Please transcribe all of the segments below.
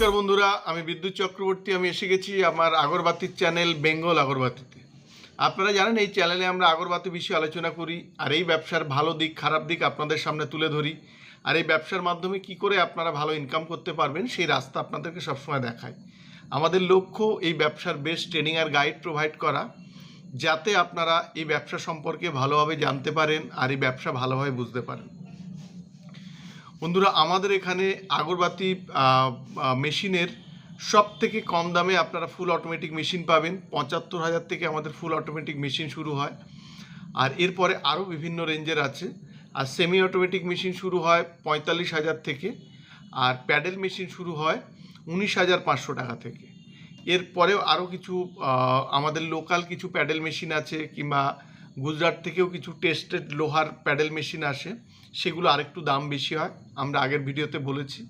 নমস্কার বন্ধুরা, আমি বিদ্যুৎ চক্রবর্তী। আমি এসে গেছি আমার আগরবাতির চ্যানেল বেঙ্গল আগরবাতিতে। আপনারা জানেন এই চ্যানেলে আমরা আগরবাতি বিষয়ে আলোচনা করি, আর এই ব্যবসার ভালো দিক খারাপ দিক আপনাদের সামনে তুলে ধরি, আর এই ব্যবসার মাধ্যমে কি করে আপনারা ভালো ইনকাম করতে পারবেন সেই রাস্তা আপনাদেরকে সবসময় দেখাই। আমাদের লক্ষ্য এই ব্যবসার বেস্ট ট্রেনিং আর গাইড প্রোভাইড করা, যাতে আপনারা এই ব্যবসা সম্পর্কে ভালোভাবে জানতে পারেন আর এই ব্যবসা ভালোভাবে বুঝতে পারেন। বন্ধুরা, আমাদের এখানে আগরবাতি মেশিনের সব থেকে কম দামে আপনারা ফুল অটোমেটিক মেশিন পাবেন। ৭৫,০০০ থেকে আমাদের ফুল অটোমেটিক মেশিন শুরু হয়, আর এরপরে আরও বিভিন্ন রেঞ্জের আছে। আর সেমি অটোমেটিক মেশিন শুরু হয় ৪৫,০০০ থেকে, আর প্যাডেল মেশিন শুরু হয় ১৯,৫০০ টাকা থেকে। এরপরেও আরও কিছু আমাদের লোকাল কিছু প্যাডেল মেশিন আছে, কিংবা গুজরাট থেকেও কিছু টেস্টেড লোহার প্যাডেল মেশিন আসে, সেগুলো আরেকটু দাম বেশি হয়, আমরা আগের ভিডিওতে বলেছি।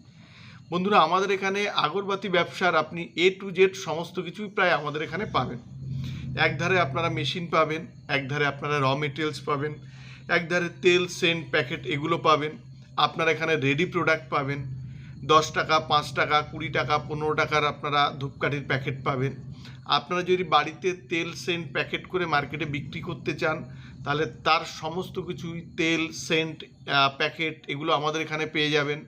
বন্ধুরা, আমাদের এখানে আগরবাতি ব্যবসার আপনি A to Z সমস্ত কিছুই প্রায় আমাদের এখানে পাবেন। একধারে আপনারা মেশিন পাবেন, একধারে আপনারা র মেটেরিয়ালস পাবেন, একধারে তেল, সেন্ট, প্যাকেট এগুলো পাবেন। আপনারা এখানে রেডি প্রোডাক্ট পাবেন, 10 টাকা, 5 টাকা, 20 টাকা, 15 টাকার আপনারা ধূপকাঠির প্যাকেট পাবেন। আপনারা যদি বাড়িতে তেল, সেন্ট প্যাকেট করে মার্কেটে বিক্রি করতে চান, তাহলে তার সমস্ত কিছুই তেল, সেন্ট, প্যাকেট এগুলো আমাদের এখানে পেয়ে যাবেন।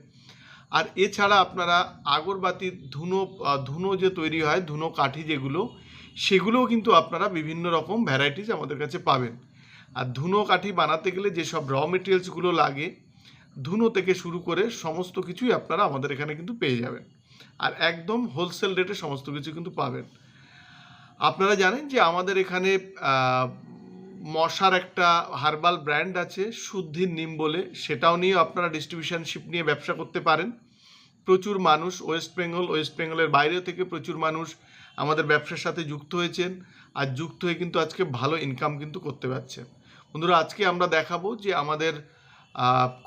আর এছাড়া আপনারা আগরবাতির ধুনো যে তৈরি হয়, ধুনো কাঠি যেগুলো, সেগুলোও কিন্তু আপনারা বিভিন্ন রকম ভ্যারাইটিস আমাদের কাছে পাবেন। আর ধুনো কাঠি বানাতে গেলে যেসব র মেটেরিয়ালসগুলো লাগে, ধুনো থেকে শুরু করে সমস্ত কিছুই আপনারা আমাদের এখানে কিন্তু পেয়ে যাবেন, আর একদম হোলসেল রেটে সমস্ত কিছু কিন্তু পাবেন। আপনারা জানেন যে আমাদের এখানে মশার একটা হার্বাল ব্র্যান্ড আছে শুদ্ধির নিম বলে, সেটাও নিয়ে আপনারা ডিস্ট্রিবিউশনশিপ নিয়ে ব্যবসা করতে পারেন। প্রচুর মানুষ ওয়েস্ট বেঙ্গলের বাইরে থেকে প্রচুর মানুষ আমাদের ব্যবসার সাথে যুক্ত হয়েছেন, আর যুক্ত হয়ে কিন্তু আজকে ভালো ইনকাম কিন্তু করতে পারছেন। বন্ধুরা, আজকে আমরা দেখাবো যে আমাদের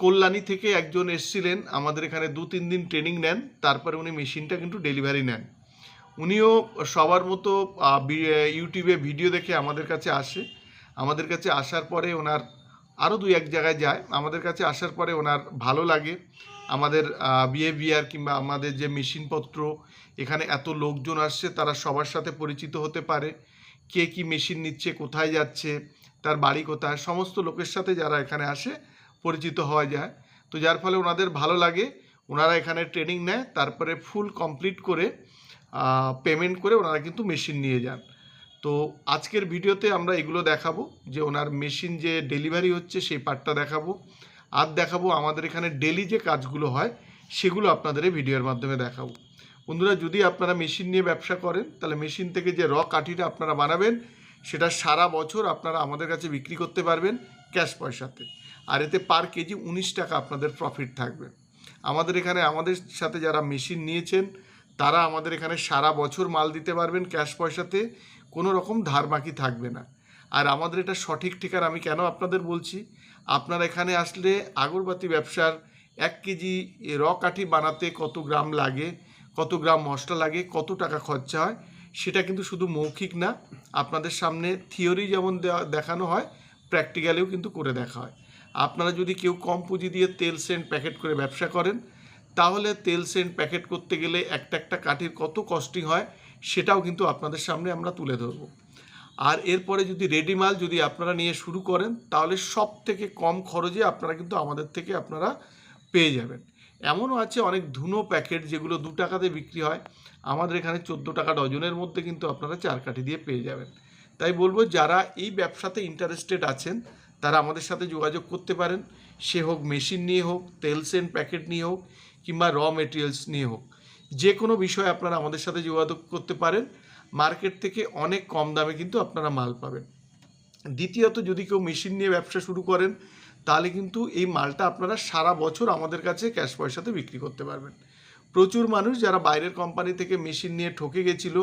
কল্যাণী থেকে একজন এসেছিলেন, আমাদের এখানে 2-3 দিন ট্রেনিং নেন, তারপরে উনি মেশিনটা কিন্তু ডেলিভারি নেন। উনিও সবার মতো ইউটিউবে ভিডিও দেখে আমাদের কাছে আসে। আমাদের কাছে আসার পরে ওনার আরও 2-1 জায়গায় যায়। আমাদের কাছে আসার পরে ওনার ভালো লাগে আমাদের বিহেভিয়ার, কিংবা আমাদের যে মেশিনপত্র, এখানে এত লোকজন আসছে, তারা সবার সাথে পরিচিত হতে পারে, কে কী মেশিন নিচ্ছে, কোথায় যাচ্ছে, তার বাড়ি কোথায়, সমস্ত লোকের সাথে যারা এখানে আসে পরিচিত হওয়া যায়। তো যার ফলে ওনাদের ভালো লাগে, ওনারা এখানে ট্রেনিং নেয়, তারপরে ফুল কমপ্লিট করে পেমেন্ট করে ওনারা কিন্তু মেশিন নিয়ে যান। তো আজকের ভিডিওতে আমরা এগুলো দেখাবো, যে ওনার মেশিন যে ডেলিভারি হচ্ছে সেই পার্টটা দেখাবো, আর দেখাবো আমাদের এখানে ডেলি যে কাজগুলো হয় সেগুলো আপনাদের এই ভিডিওর মাধ্যমে দেখাবো। বন্ধুরা, যদি আপনারা মেশিন নিয়ে ব্যবসা করেন, তাহলে মেশিন থেকে যে র কাঠিটা আপনারা বানাবেন, সেটা সারা বছর আপনারা আমাদের কাছে বিক্রি করতে পারবেন ক্যাশ পয়সাতে, আর এতে পার কেজি 19 টাকা আপনাদের প্রফিট থাকবে। আমাদের এখানে আমাদের সাথে যারা মেশিন নিয়েছেন, তারা আমাদের এখানে সারা বছর মাল দিতে পারবেন ক্যাশ পয়সাতে, কোনো রকম ধার বাকি থাকবে না। আর আমাদের এটা সঠিক ঠিকানা আমি কেন আপনাদের বলছি, আপনারা এখানে আসলে আগরবাতি ব্যবসার 1 কেজি র কাঠি বানাতে কত গ্রাম লাগে, কত গ্রাম মশলা লাগে, কত টাকা খরচা হয়, সেটা কিন্তু শুধু মৌখিক না, আপনাদের সামনে থিওরি যেমন দেখানো হয়, প্র্যাকটিক্যালেও কিন্তু করে দেখা হয়। আপনারা যদি কেউ কম পুঁজি দিয়ে তেল, সেন্ট প্যাকেট করে ব্যবসা করেন, তাহলে তেল, সেন্ট প্যাকেট করতে গেলে একটা কাঠির কত কস্টিং হয়, সেটাও কিন্তু আপনাদের সামনে আমরা তুলে ধরবো। আর এরপরে যদি রেডি মাল যদি আপনারা নিয়ে শুরু করেন, তাহলে সব থেকে কম খরচে আপনারা কিন্তু আমাদের থেকে আপনারা পেয়ে যাবেন। এমনও আছে অনেক ধুনো প্যাকেট যেগুলো 2 টাকাতে বিক্রি হয়, আমাদের এখানে 14 টাকা ডজনের মধ্যে কিন্তু আপনারা 4 কাঠি দিয়ে পেয়ে যাবেন। তাই বলবো, যারা এই ব্যবসাতে ইন্টারেস্টেড আছেন, তারা আমাদের সাথে যোগাযোগ করতে পারেন, সে হোক মেশিন নিয়ে হোক, তেল, সেন্ট প্যাকেট নিয়ে হোক, কিংবা র মেটেরিয়ালস নিয়ে হোক, যে কোনো বিষয়ে আপনারা আমাদের সাথে যোগাযোগ করতে পারেন। মার্কেট থেকে অনেক কম দামে কিন্তু আপনারা মাল পাবেন। দ্বিতীয়ত, যদি কেউ মেশিন নিয়ে ব্যবসা শুরু করেন, তাহলে কিন্তু এই মালটা আপনারা সারা বছর আমাদের কাছে ক্যাশ পয়সাতে বিক্রি করতে পারবেন। প্রচুর মানুষ যারা বাইরের কোম্পানি থেকে মেশিন নিয়ে ঠকে গেছিল,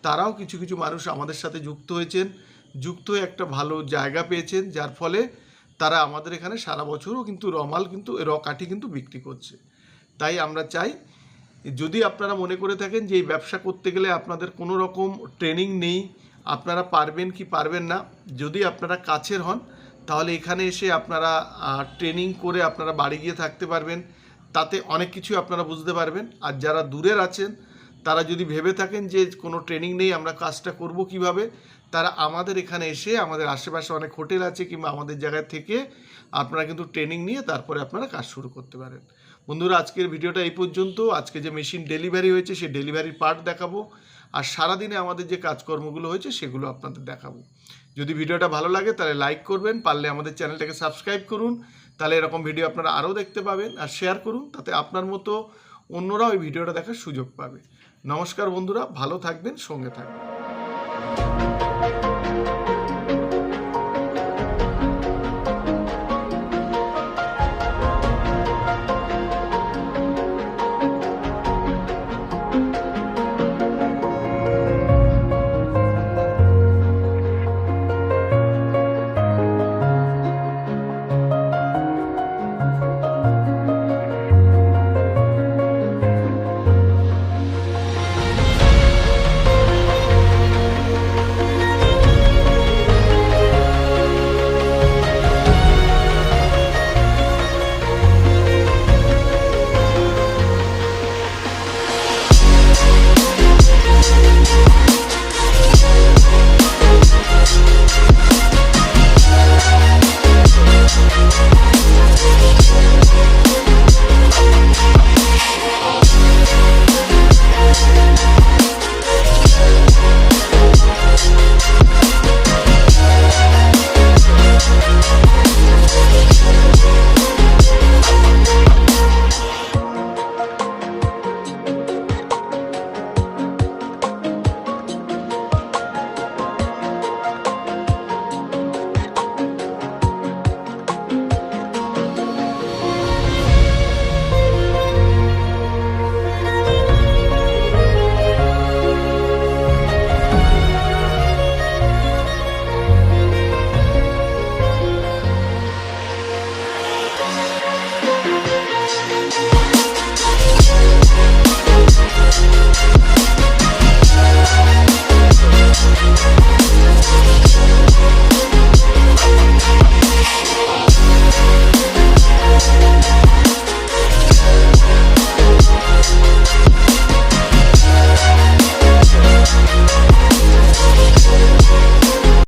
তারাও কিছু কিছু মানুষ আমাদের সাথে যুক্ত হয়েছেন, যুক্ত হয়ে একটা ভালো জায়গা পেয়েছেন, যার ফলে তারা আমাদের এখানে সারা বছরও কিন্তু রমাল কিন্তু র কাঠি কিন্তু বিক্রি করছে। তাই আমরা চাই, যদি আপনারা মনে করে থাকেন যে এই ব্যবসা করতে গেলে আপনাদের কোনো রকম ট্রেনিং নেই, আপনারা পারবেন কি পারবেন না, যদি আপনারা কাছের হন, তাহলে এখানে এসে আপনারা ট্রেনিং করে আপনারা বাড়ি গিয়ে থাকতে পারবেন, তাতে অনেক কিছু আপনারা বুঝতে পারবেন। আর যারা দূরের আছেন, তারা যদি ভেবে থাকেন যে কোনো ট্রেনিং নেই, আমরা কাজটা করব কিভাবে, তারা আমাদের এখানে এসে, আমাদের আশেপাশে অনেক হোটেল আছে কিংবা আমাদের জায়গায় থেকে আপনারা কিন্তু ট্রেনিং নিয়ে তারপরে আপনারা কাজ শুরু করতে পারেন। বন্ধুরা, আজকের ভিডিওটা এই পর্যন্ত। আজকে যে মেশিন ডেলিভারি হয়েছে সেই ডেলিভারির পার্ট দেখাবো, আর সারাদিনে আমাদের যে কাজকর্মগুলো হয়েছে সেগুলো আপনাদের দেখাবো। যদি ভিডিওটা ভালো লাগে তাহলে লাইক করবেন, পারলে আমাদের চ্যানেলটাকে সাবস্ক্রাইব করুন, তাহলে এরকম ভিডিও আপনারা আরও দেখতে পাবেন। আর শেয়ার করুন, তাতে আপনার মতো অন্যরা ওই ভিডিওটা দেখার সুযোগ পাবে। নমস্কার বন্ধুরা, ভালো থাকবেন, সঙ্গে থাকবেন।